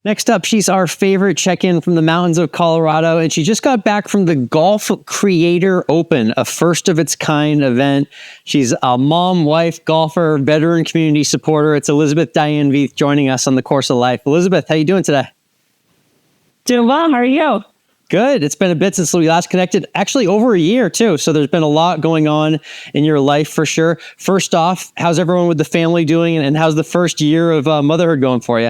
Next up, she's our favorite check-in from the mountains of Colorado, and she just got back from the Golf Creator Open, a first-of-its-kind event. She's a mom, wife, golfer, veteran community supporter. It's Elizabeth Diane Veith joining us on the Course of Life. Elizabeth, how you doing today? Doing well. How are you? Good. It's been a bit since we last connected, actually over a year too. So there's been a lot going on in your life for sure. First off, how's everyone with the family doing, and how's the first year of motherhood going for you?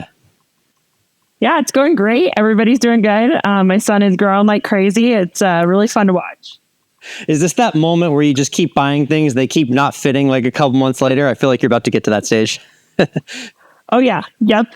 Yeah, it's going great. Everybody's doing good. My son is growing like crazy. It's really fun to watch. Is this that moment where you just keep buying things, they keep not fitting like a couple months later? I feel like you're about to get to that stage. Oh, yeah. Yep.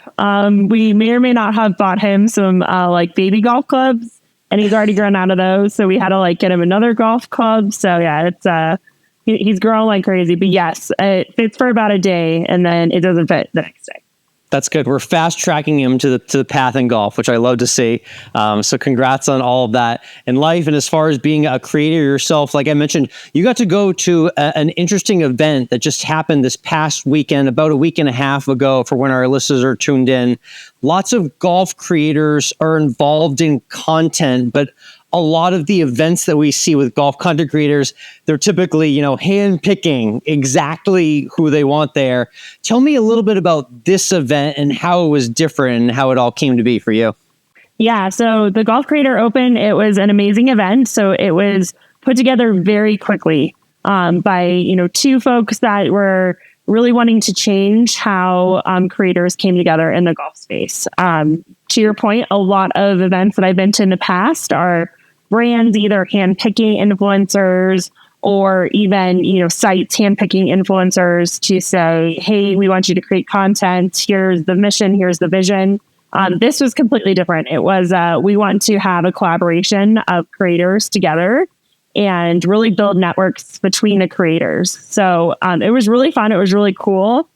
We may or may not have bought him some like baby golf clubs, and he's already grown out of those. So we had to like get him another golf club. So yeah, it's he's growing like crazy. But yes, it fits for about a day, and then it doesn't fit the next day. That's good. We're fast tracking him to the path in golf, which I love to see. So congrats on all of that in life. And as far as being a creator yourself, like I mentioned, you got to go to an interesting event that just happened this past weekend, about a week and a half ago for when our listeners are tuned in. Lots of golf creators are involved in content, but a lot of the events that we see with golf content creators, they're typically, hand picking exactly who they want there. Tell me a little bit about this event and how it was different and how it all came to be for you. Yeah. So the Golf Creator Open, it was an amazing event. So it was put together very quickly by, two folks that were really wanting to change how creators came together in the golf space. To your point, a lot of events that I've been to in the past are brands either handpicking influencers or even, sites handpicking influencers to say, hey, we want you to create content. Here's the mission. Here's the vision. This was completely different. It was, we want to have a collaboration of creators together and really build networks between the creators. So it was really fun. It was really cool.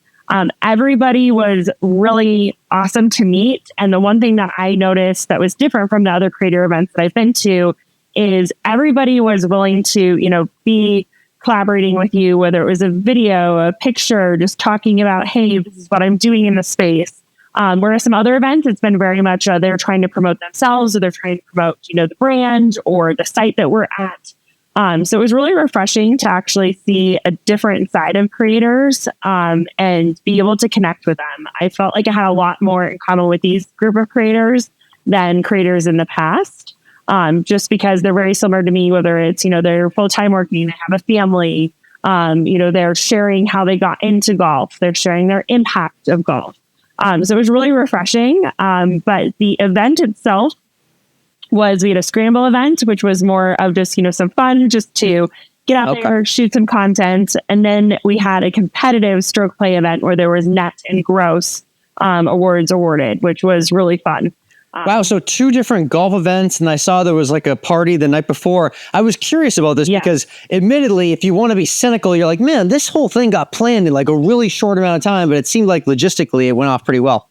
Everybody was really awesome to meet. And the one thing that I noticed that was different from the other creator events that I've been to is everybody was willing to, be collaborating with you, whether it was a video, a picture, just talking about, hey, this is what I'm doing in the space. Whereas some other events, it's been very much they're trying to promote themselves, or they're trying to promote, the brand or the site that we're at. So it was really refreshing to actually see a different side of creators and be able to connect with them. I felt like I had a lot more in common with these group of creators than creators in the past, just because they're very similar to me, whether it's, they're full-time working, they have a family, they're sharing how they got into golf, they're sharing their impact of golf. So it was really refreshing. But the event itself we had a scramble event, which was more of just, some fun, just to get out there, shoot some content. And then we had a competitive stroke play event where there was net and gross awards awarded, which was really fun. Wow. So 2 different golf events. And I saw there was like a party the night before. I was curious about this because admittedly, if you want to be cynical, you're like, man, this whole thing got planned in like a really short amount of time, but it seemed like logistically it went off pretty well.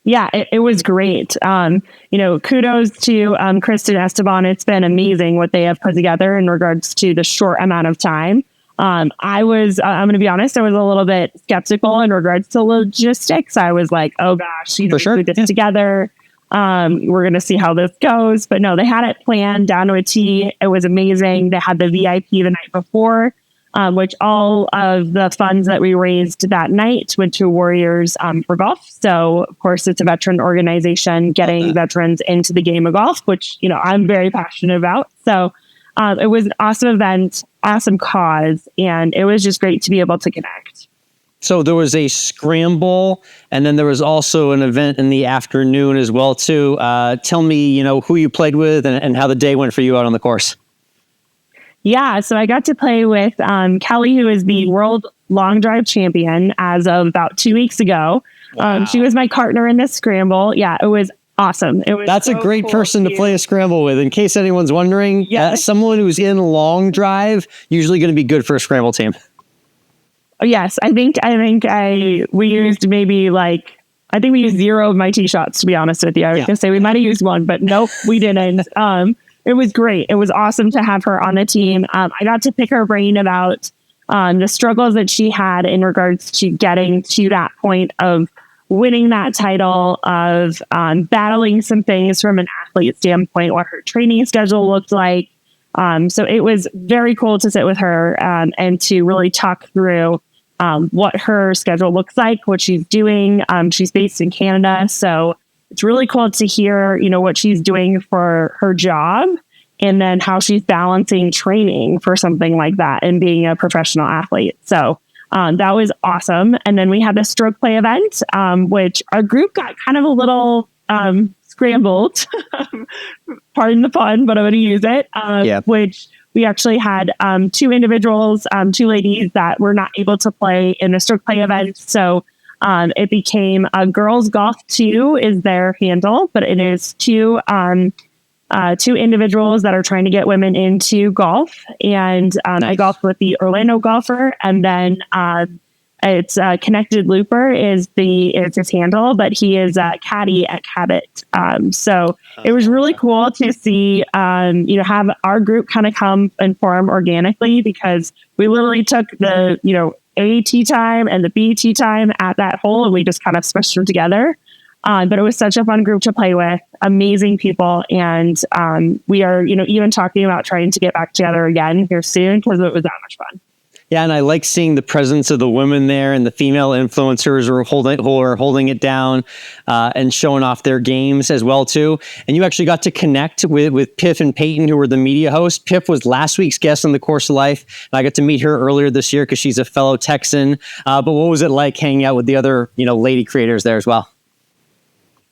Yeah, it was great. Kudos to Kristen Esteban. It's been amazing what they have put together in regards to the short amount of time. I'm going to be honest, I was a little bit skeptical in regards to logistics. I was like, oh gosh, we put this together. We're going to see how this goes. But no, they had it planned down to a T. It was amazing. They had the VIP the night before, which all of the funds that we raised that night went to Warriors for Golf. So, of course, it's a veteran organization getting veterans into the game of golf, which, I'm very passionate about. So it was an awesome event, awesome cause, and it was just great to be able to connect. So there was a scramble, and then there was also an event in the afternoon as well, too. Tell me, who you played with and how the day went for you out on the course. Yeah, so I got to play with Kelly, who is the world long drive champion as of about 2 weeks ago. Wow. She was my partner in this scramble. Yeah, it was awesome. That's a great person to play a scramble with. In case anyone's wondering, someone who's in long drive, usually going to be good for a scramble team. Yes, I think we used we used 0 of my tee shots, to be honest with you. I was going to say we might have used 1, but nope, we didn't. It was great. It was awesome to have her on the team. I got to pick her brain about the struggles that she had in regards to getting to that point of winning that title, of battling some things from an athlete standpoint, what her training schedule looked like. So it was very cool to sit with her and to really talk through what her schedule looks like, what she's doing. She's based in Canada, so it's really cool to hear, what she's doing for her job, and then how she's balancing training for something like that and being a professional athlete. So that was awesome. And then we had the stroke play event, which our group got kind of a little scrambled. Pardon the pun, but I'm going to use it. Which we actually had two individuals, two ladies that were not able to play in the stroke play event. So it became Girls Golf 2 is their handle, but it is two individuals that are trying to get women into golf. And I golfed with the Orlando golfer, and then it's Connected Looper is his handle, but he is caddy at Cabot. So it was really cool to see, have our group kind of come and form organically, because we literally took the, A tee time and the B tee time at that hole, and we just kind of smushed them together. But it was such a fun group to play with, amazing people. And we are, even talking about trying to get back together again here soon, because it was that much fun. Yeah, and I like seeing the presence of the women there and the female influencers who are holding it down and showing off their games as well too. And you actually got to connect with Piff and Peyton, who were the media hosts. Piff was last week's guest on The Course of Life, and I got to meet her earlier this year because she's a fellow Texan. But what was it like hanging out with the other, lady creators there as well?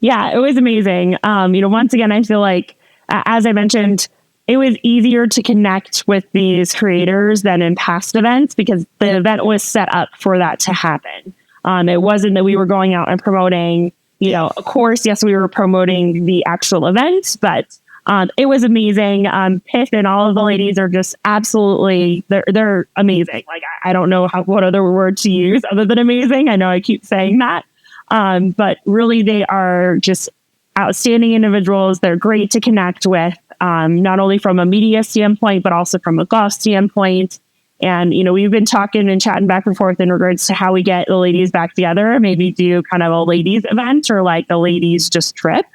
Yeah, it was amazing. Once again, I feel like, as I mentioned, it was easier to connect with these creators than in past events, because the event was set up for that to happen. It wasn't that we were going out and promoting, of course, yes, we were promoting the actual event, but it was amazing. Piff and all of the ladies are just absolutely, they're amazing. Like, I don't know what other word to use other than amazing. I know I keep saying that. But really, they are just outstanding individuals. They're great to connect with, not only from a media standpoint, but also from a golf standpoint. And, we've been talking and chatting back and forth in regards to how we get the ladies back together, maybe do kind of a ladies event or like the ladies just trip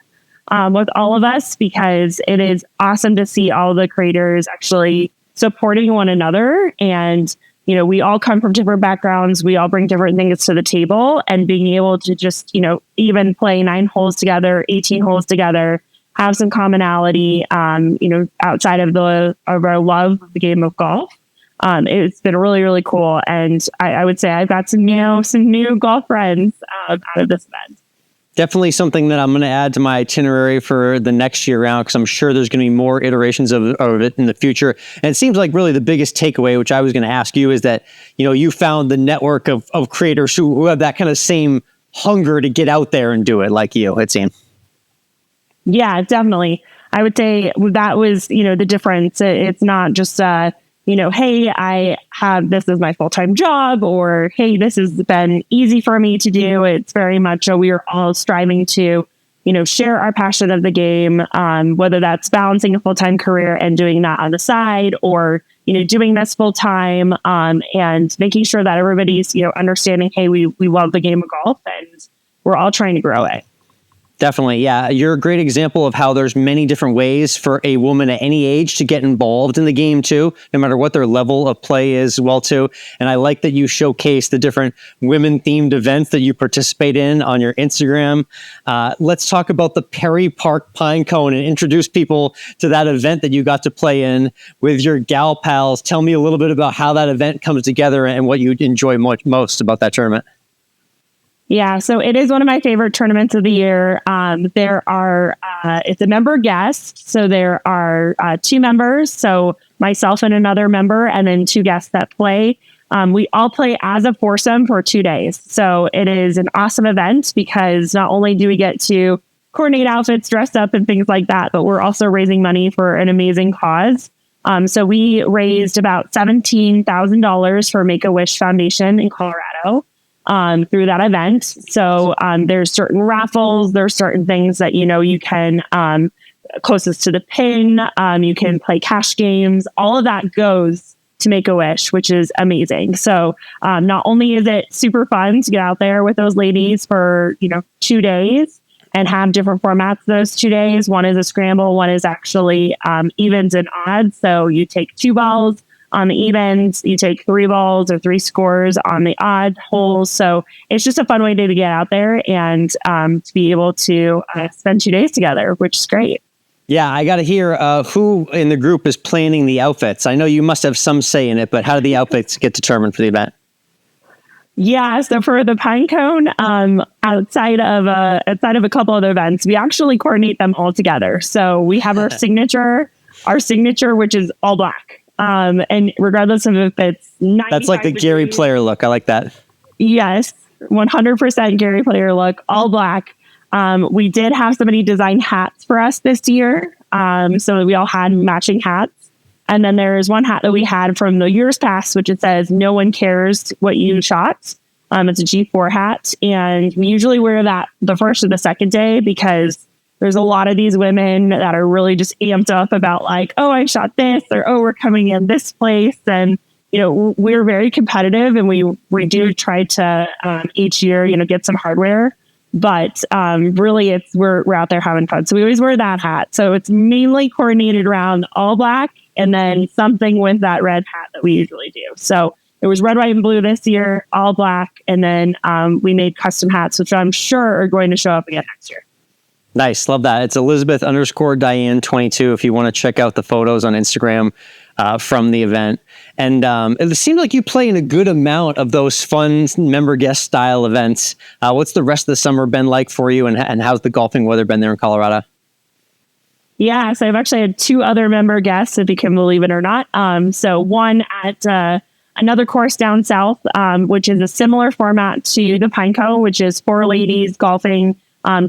with all of us, because it is awesome to see all the creators actually supporting one another. And we all come from different backgrounds. We all bring different things to the table, and being able to just, even play 9 holes together, 18 holes together, have some commonality, outside of our love of the game of golf. It's been really, really cool. And I would say I've got some new golf friends out of this event. Definitely something that I'm going to add to my itinerary for the next year round, because I'm sure there's going to be more iterations of it in the future. And it seems like really the biggest takeaway, which I was going to ask you, is that, you found the network of creators who have that kind of same hunger to get out there and do it like you, it seemed. Yeah, definitely. I would say that was, the difference. It's not just, hey, I have this as my full-time job, or, hey, this has been easy for me to do. It's very much we are all striving to, share our passion of the game, whether that's balancing a full-time career and doing that on the side, or, doing this full-time, and making sure that everybody's, understanding, hey, we love the game of golf and we're all trying to grow it. Definitely. Yeah. You're a great example of how there's many different ways for a woman at any age to get involved in the game too, no matter what their level of play is as well too. And I like that you showcase the different women themed events that you participate in on your Instagram. Let's talk about the Perry Park Pine Cone and introduce people to that event that you got to play in with your gal pals. Tell me a little bit about how that event comes together and what you enjoy most about that tournament. Yeah, so it is one of my favorite tournaments of the year. It's a member guest. So there are 2 members, so myself and another member, and then 2 guests that play. We all play as a foursome for 2 days. So it is an awesome event, because not only do we get to coordinate outfits, dress up and things like that, but we're also raising money for an amazing cause. So we raised about $17,000 for Make-A-Wish Foundation in Colorado. Through that event. So there's certain raffles, there's certain things that, you can, closest to the pin, you can play cash games. All of that goes to make a wish, which is amazing. So not only is it super fun to get out there with those ladies for, 2 days and have different formats those 2 days. One is a scramble, one is actually evens and odds. So you take 2 balls on the evens, you take 3 balls or 3 scores on the odd holes. So it's just a fun way to get out there and to be able to spend 2 days together, which is great. Yeah, I got to hear who in the group is planning the outfits. I know you must have some say in it, but how do the outfits get determined for the event? Yeah, so for the Pinecone, outside of a couple other events, we actually coordinate them all together. So we have our signature, which is all black. And regardless of if it's 95 that's like the Gary Player look. I like that. Yes, 100% Gary Player look, all black. We did have somebody design hats for us this year. So we all had matching hats. And then there's one hat that we had from the years past, which it says, "No one cares what you shot." It's a G4 hat. And we usually wear that the first or the second day because there's a lot of these women that are really just amped up about like, "Oh, I shot this," or "Oh, we're coming in this place." And, we're very competitive and we do try to each year, get some hardware. But really, we're out there having fun. So we always wear that hat. So it's mainly coordinated around all black and then something with that red hat that we usually do. So it was red, white, and blue this year, all black. And then we made custom hats, which I'm sure are going to show up again next year. Nice. Love that. It's Elizabeth_Diane 22 if you want to check out the photos on Instagram from the event. And it seemed like you play in a good amount of those fun member guest style events. What's the rest of the summer been like for you, and how's the golfing weather been there in Colorado? Yeah, so I've actually had 2 other member guests, if you can believe it or not. So one at another course down south, which is a similar format to the Pinecone, which is 4 ladies golfing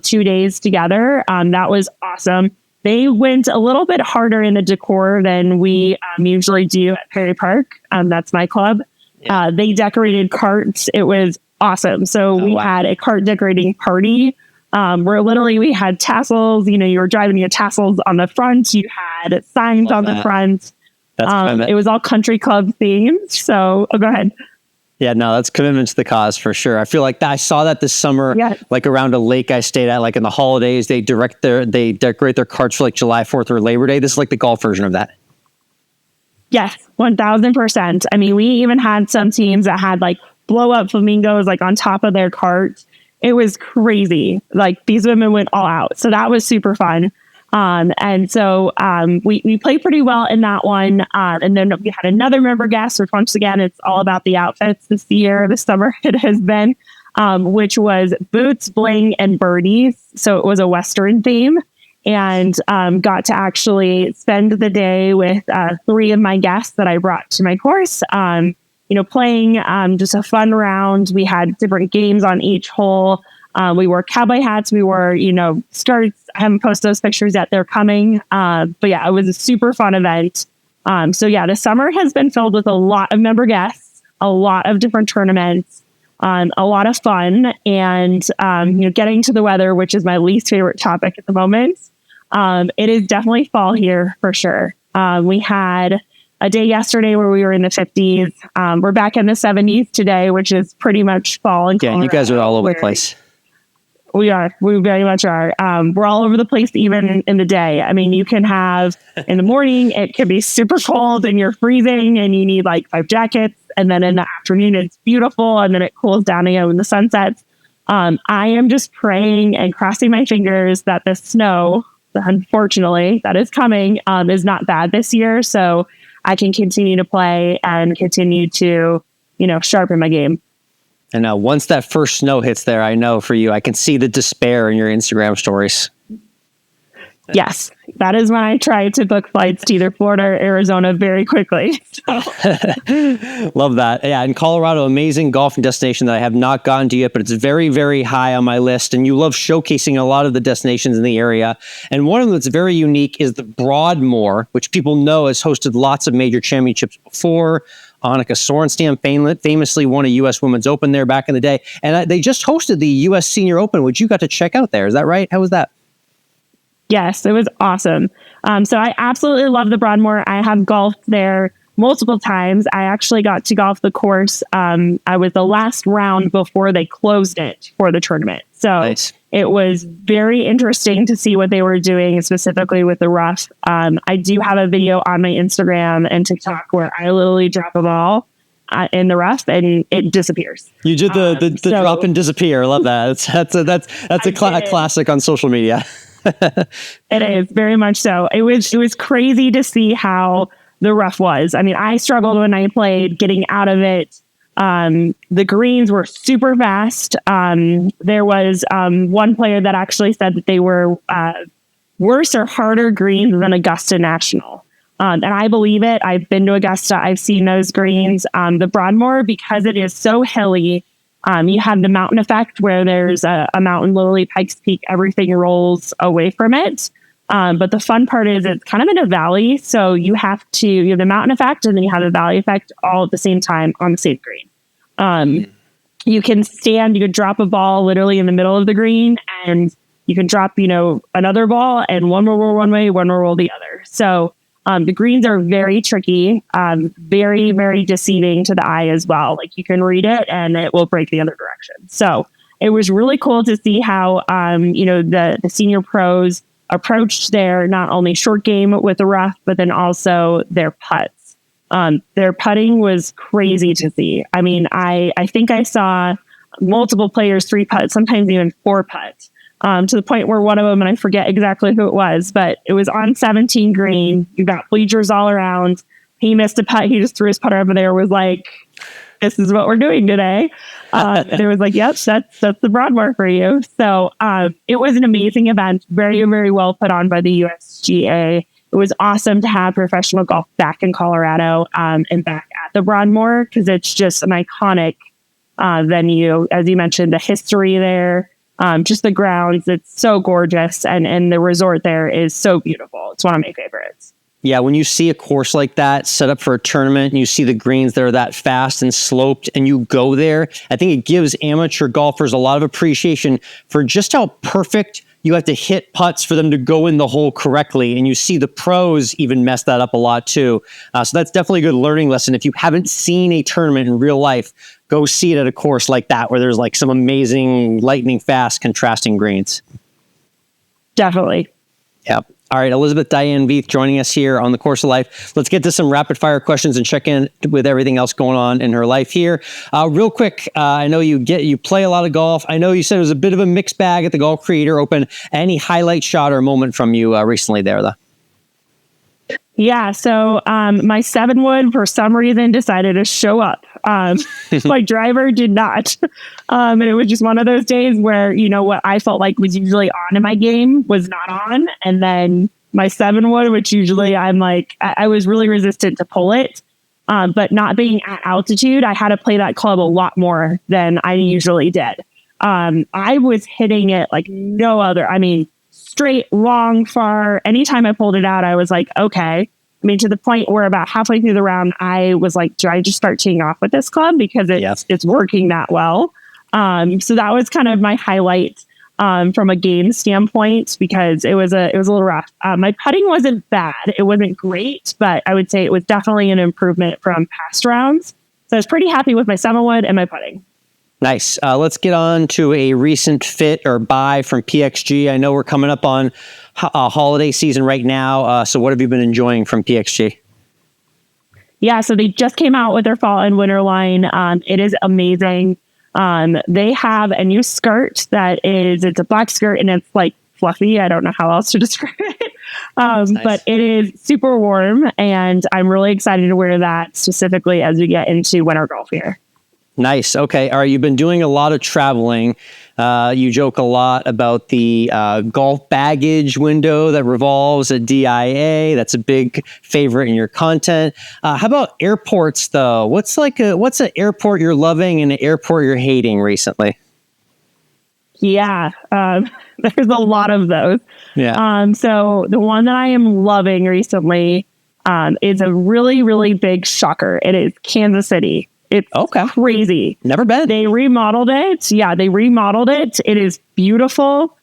2 days together. That was awesome. They went a little bit harder in the decor than we usually do at Perry Park. That's my club. Yeah. They decorated carts. It was awesome. So we had a cart decorating party where literally we had tassels. You were driving your tassels on the front. You had signs on the front. It was all country club themed. So go ahead. Yeah, no, that's commitment to the cause for sure. I feel like I saw that this summer, like around a lake I stayed at, like in the holidays, they decorate their carts for like July 4th or Labor Day. This is like the golf version of that. Yes, 1000%. I mean, we even had some teams that had like blow up flamingos like on top of their cart. It was crazy. Like these women went all out. So that was super fun. And so we played pretty well in that one. And then we had another member guest, which once again, it's all about the outfits this summer it has been, which was boots, bling, and birdies. So it was a Western theme, and got to actually spend the day with 3 of my guests that I brought to my course, playing just a fun round. We had different games on each hole. We wore cowboy hats. We wore, skirts. I haven't posted those pictures yet. They're coming. But yeah, it was a super fun event. So yeah, the summer has been filled with a lot of member guests, a lot of different tournaments, a lot of fun, and, getting to the weather, which is my least favorite topic at the moment. It is definitely fall here for sure. We had a day yesterday where we were in the 50s. We're back in the 70s today, which is pretty much fall in Colorado. Yeah, you guys are all over the place. We very much are. We're all over the place, even in the day. I mean, you can have in the morning, it can be super cold and you're freezing and you need like 5 jackets. And then in the afternoon, it's beautiful. And then it cools down again when the sun sets. I am just praying and crossing my fingers that the snow, unfortunately, that is coming, is not bad this year. So I can continue to play and continue to, sharpen my game. And once that first snow hits there, I know for you, I can see the despair in your Instagram stories. Yes, that is when I try to book flights to either Florida or Arizona very quickly. So. Love that. Yeah, in Colorado, amazing golfing destination that I have not gone to yet, but it's very, very high on my list. And you love showcasing a lot of the destinations in the area. And one of them that's very unique is the Broadmoor, which people know has hosted lots of major championships before. Annika Sorenstam famously won a U.S. Women's Open there back in the day. And they just hosted the U.S. Senior Open, which you got to check out there. Is that right? How was that? Yes, it was awesome. So I absolutely love the Broadmoor. I have golfed there multiple times. I actually got to golf the course. I was the last round before they closed it for the tournament. So Nice. it was very interesting to see what they were doing, specifically with the rough. I do have a video on my Instagram and TikTok where I literally drop a ball in the rough and it disappears. You did the drop and disappear. I love that. That's a classic on social media. It is very much so. It was crazy to see how the rough was. I mean, I struggled when I played getting out of it. The greens were super fast. There was one player that actually said that they were worse or harder greens than Augusta National. And I believe it. I've been to Augusta. I've seen those greens. The Broadmoor, because it is so hilly, you have the mountain effect where there's a mountain, literally Pikes Peak, everything rolls away from it. But the fun part is it's kind of in a valley. So you have the mountain effect and then you have the valley effect all at the same time on the same green. You can drop a ball literally in the middle of the green and you can drop, another ball and one will roll one way, one will roll the other. So the greens are very tricky, very, very deceiving to the eye as well. Like you can read it and it will break the other direction. So it was really cool to see how, the senior pros approached their not only short game with the rough, but then also their putts. Their putting was crazy to see. I mean, I think I saw multiple players 3 putt, sometimes even 4 putt. To the point where one of them, and I forget exactly who it was, but it was on 17 green. You got bleachers all around. He missed a putt. He just threw his putter over there. Was like, "This is what we're doing today." There was like, "Yep, that's the Broadmoor for you." So it was an amazing event, very, very well put on by the USGA. It was awesome to have professional golf back in Colorado and back at the Broadmoor because it's just an iconic venue. As you mentioned, the history there. Just the grounds, it's so gorgeous, and the resort there is so beautiful. It's one of my favorites. Yeah, when you see a course like that set up for a tournament and you see the greens that are that fast and sloped and you go there, I think it gives amateur golfers a lot of appreciation for just how perfect you have to hit putts for them to go in the hole correctly. And you see the pros even mess that up a lot too. So that's definitely a good learning lesson. If you haven't seen a tournament in real life, go see it at a course like that where there's like some amazing lightning fast contrasting greens. Definitely. Yeah. All right, Elizabeth, Diane, Veith joining us here on the Course of Life. Let's get to some rapid fire questions and check in with everything else going on in her life here. Real quick, I know you play a lot of golf. I know you said it was a bit of a mixed bag at the Golf Creator Open. Any highlight shot or moment from you recently there, though? Yeah, so my 7-wood for some reason decided to show up. My driver did not. And it was just one of those days where, what I felt like was usually on in my game was not on. And then my 7-wood, which usually I'm like, I was really resistant to pull it. But not being at altitude, I had to play that club a lot more than I usually did. I was hitting it like no other. I mean, straight, long, far. Anytime I pulled it out, I was like, okay. I mean, to the point where about halfway through the round, I was like, do I just start teeing off with this club because it's working that well? So that was kind of my highlight from a game standpoint because it was a little rough. My putting wasn't bad. It wasn't great, but I would say it was definitely an improvement from past rounds. So I was pretty happy with my 7-wood and my putting. Nice. Let's get on to a recent fit or buy from PXG. I know we're coming up on holiday season right now. So what have you been enjoying from PXG? Yeah, so they just came out with their fall and winter line. It is amazing. They have a new skirt it's a black skirt and it's like fluffy. I don't know how else to describe it. Nice. But it is super warm and I'm really excited to wear that specifically as we get into winter golf here. Nice. Okay. All right. You've been doing a lot of traveling. You joke a lot about the golf baggage window that revolves at DIA. That's a big favorite in your content. How about airports, though? What's an airport you're loving and an airport you're hating recently? Yeah, there's a lot of those. Yeah. So the one that I am loving recently is a really, really big shocker. It is Kansas City. It's crazy. Never been. They remodeled it. Yeah, they remodeled it. It is beautiful.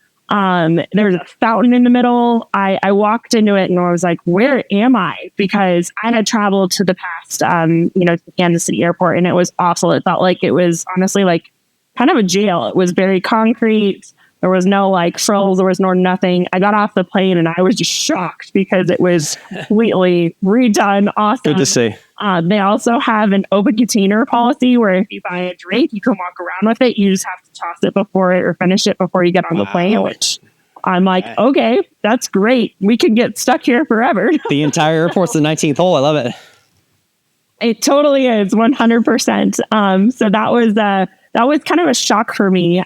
There's a fountain in the middle. I walked into it and I was like, where am I? Because I had traveled to the past, to Kansas City airport, and it was awful. It felt like it was honestly like kind of a jail. It was very concrete. There was no like frills. There was no nothing. I got off the plane and I was just shocked because it was completely redone. Awesome. Good to see. They also have an open container policy where if you buy a drink, you can walk around with it. You just have to toss it before or finish it before you get on the plane, which I'm like, okay, that's great. We can get stuck here forever. The entire airport's the 19th hole. I love it. It totally is 100%. So that was kind of a shock for me.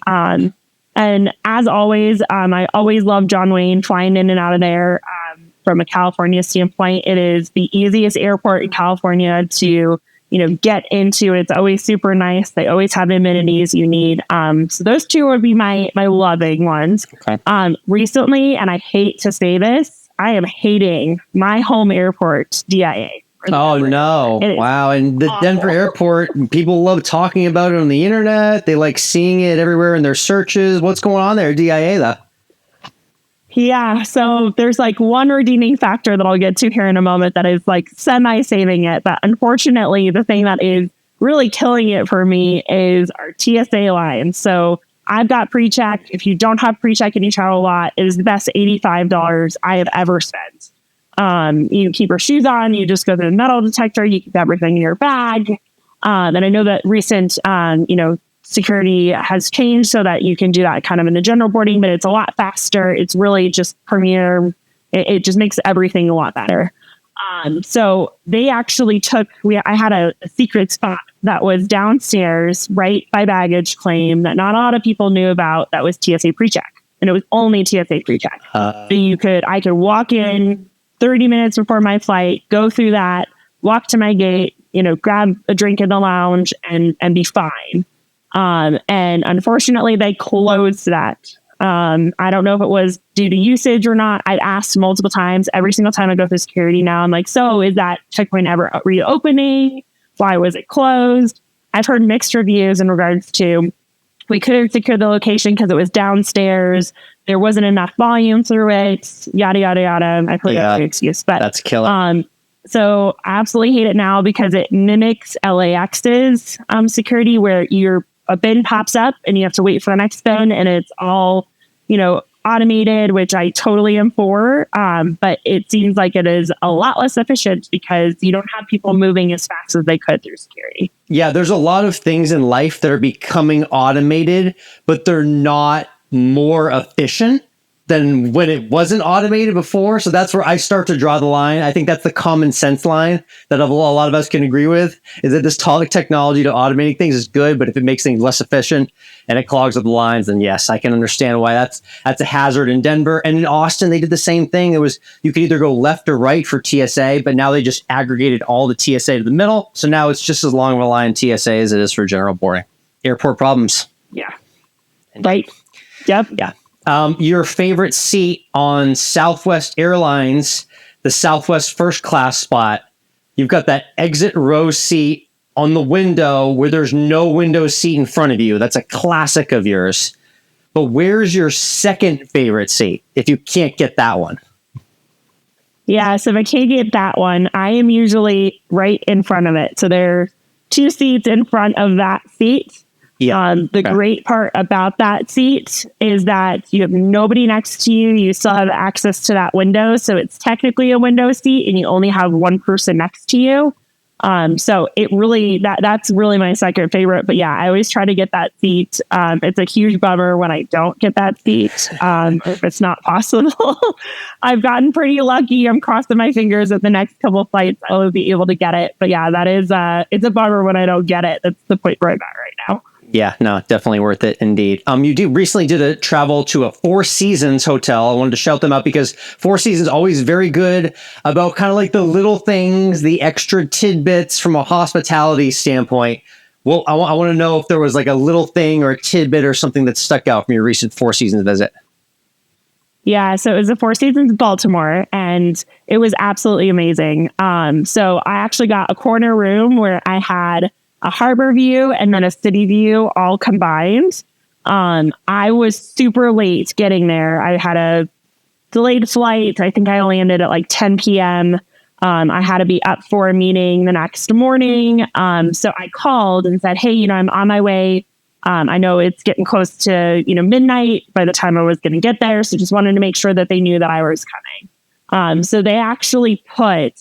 And as always, I always love John Wayne flying in and out of there. From a California standpoint, it is the easiest airport in California to, get into. It's always super nice. They always have the amenities you need. So those two would be my loving ones. Okay. Recently, and I hate to say this, I am hating my home airport, DIA. Oh, no. Wow. And the Denver airport, people love talking about it on the internet. They like seeing it everywhere in their searches. What's going on there? DIA, though. Yeah. So there's like one redeeming factor that I'll get to here in a moment that is like semi-saving it. But unfortunately, the thing that is really killing it for me is our TSA line. So I've got pre-check. If you don't have pre-check and you travel a lot, it is the best $85 I have ever spent. You keep your shoes on, you just go through the metal detector, you keep everything in your bag. And I know that recent, security has changed so that you can do that kind of in the general boarding, but it's a lot faster. It's really just premier. It just makes everything a lot better. So they actually I had a secret spot that was downstairs right by baggage claim that not a lot of people knew about. That was TSA pre-check, and it was only TSA pre-check. So I could walk in 30 minutes before my flight, go through that, walk to my gate, grab a drink in the lounge and be fine. And unfortunately they closed that. I don't know if it was due to usage or not. I'd asked multiple times. Every single time I go through security now, I'm like, so is that checkpoint ever reopening? Why was it closed? I've heard mixed reviews in regards to we couldn't secure the location because it was downstairs. There wasn't enough volume through it, yada, yada, yada. I've heard that excuse, but that's killer. So I absolutely hate it now because it mimics LAX's security where a bin pops up and you have to wait for the next bin and it's all, automated, which I totally am for. But it seems like it is a lot less efficient because you don't have people moving as fast as they could through security. Yeah, there's a lot of things in life that are becoming automated, but they're not more efficient than when it wasn't automated before. So that's where I start to draw the line. I think that's the common sense line that a lot of us can agree with, is that this technology to automating things is good, but if it makes things less efficient and it clogs up the lines, then yes, I can understand why that's a hazard in Denver. And in Austin, they did the same thing. You could either go left or right for TSA, but now they just aggregated all the TSA to the middle. So now it's just as long of a line TSA as it is for general boarding. Airport problems. Yeah. Right. Yep. Yeah. Your favorite seat on Southwest Airlines, the Southwest first class spot. You've got that exit row seat on the window where there's no window seat in front of you. That's a classic of yours. But where's your second favorite seat if you can't get that one? Yeah, so if I can't get that one, I am usually right in front of it. So there are two seats in front of that seat. Yeah. The great part about that seat is that you have nobody next to you. You still have access to that window. So it's technically a window seat and you only have one person next to you. So it really, that's really my second favorite. But yeah, I always try to get that seat. It's a huge bummer when I don't get that seat. If it's not possible. I've gotten pretty lucky. I'm crossing my fingers that the next couple of flights I will be able to get it. But yeah, that is, it's a bummer when I don't get it. That's the point where I'm at right now. Yeah, no, definitely worth it indeed. You recently did a travel to a Four Seasons hotel. I wanted to shout them out because Four Seasons always very good about kind of like the little things, the extra tidbits from a hospitality standpoint. Well, I want to know if there was like a little thing or a tidbit or something that stuck out from your recent Four Seasons visit. Yeah, so it was the Four Seasons Baltimore, and it was absolutely amazing. So I actually got a corner room where I had a harbor view and then a city view all combined. I was super late getting there. I had a delayed flight. I think I landed at like 10 p.m. I had to be up for a meeting the next morning. So I called and said, hey, I'm on my way. I know it's getting close to, midnight by the time I was going to get there. So just wanted to make sure that they knew that I was coming. So they actually put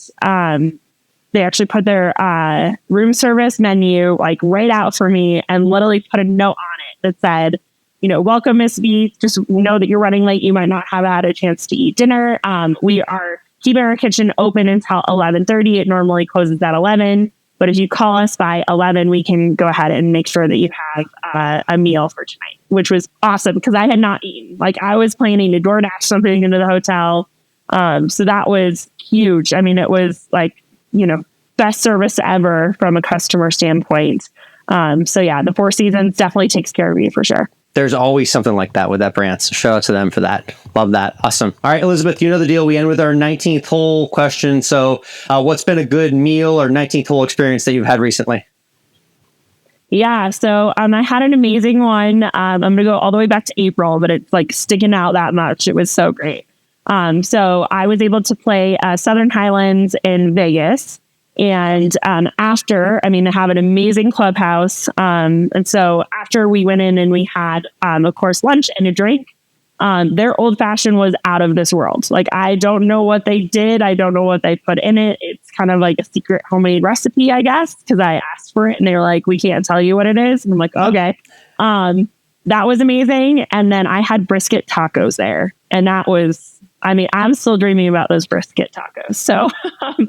their room service menu like right out for me and literally put a note on it that said, welcome, Miss Veith. Just know that you're running late. You might not have had a chance to eat dinner. We are keeping our kitchen open until 11:30. It normally closes at 11. But if you call us by 11, we can go ahead and make sure that you have a meal for tonight, which was awesome because I had not eaten. Like I was planning to DoorDash something into the hotel. So that was huge. I mean, it was like, best service ever from a customer standpoint. So yeah, the Four Seasons definitely takes care of you for sure. There's always something like that with that brand. So shout out to them for that. Love that. Awesome. All right, Elizabeth, you know the deal. We end with our 19th hole question. So what's been a good meal or 19th hole experience that you've had recently? Yeah, so I had an amazing one. I'm going to go all the way back to April, but it's like sticking out that much. It was so great. So I was able to play Southern Highlands in Vegas. And after, I have an amazing clubhouse. And so after we went in and we had, of course, lunch and a drink, their old fashioned was out of this world. Like, I don't know what they did. I don't know what they put in it. It's kind of like a secret homemade recipe, I guess, because I asked for it and they were like, we can't tell you what it is. And I'm like, okay. That was amazing. And then I had brisket tacos there. And that was, I'm still dreaming about those brisket tacos. So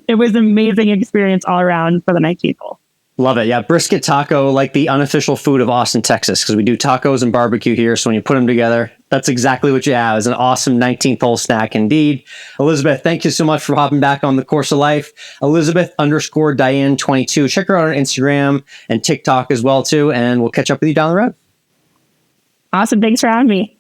it was an amazing experience all around for the 19th hole. Love it. Yeah. Brisket taco, like the unofficial food of Austin, Texas, because we do tacos and barbecue here. So when you put them together, that's exactly what you have. It's an awesome 19th hole snack indeed. Elizabeth, thank you so much for hopping back on the Course of Life. Elizabeth_Diane 22. Check her out on Instagram and TikTok as well too. And we'll catch up with you down the road. Awesome. Thanks for having me.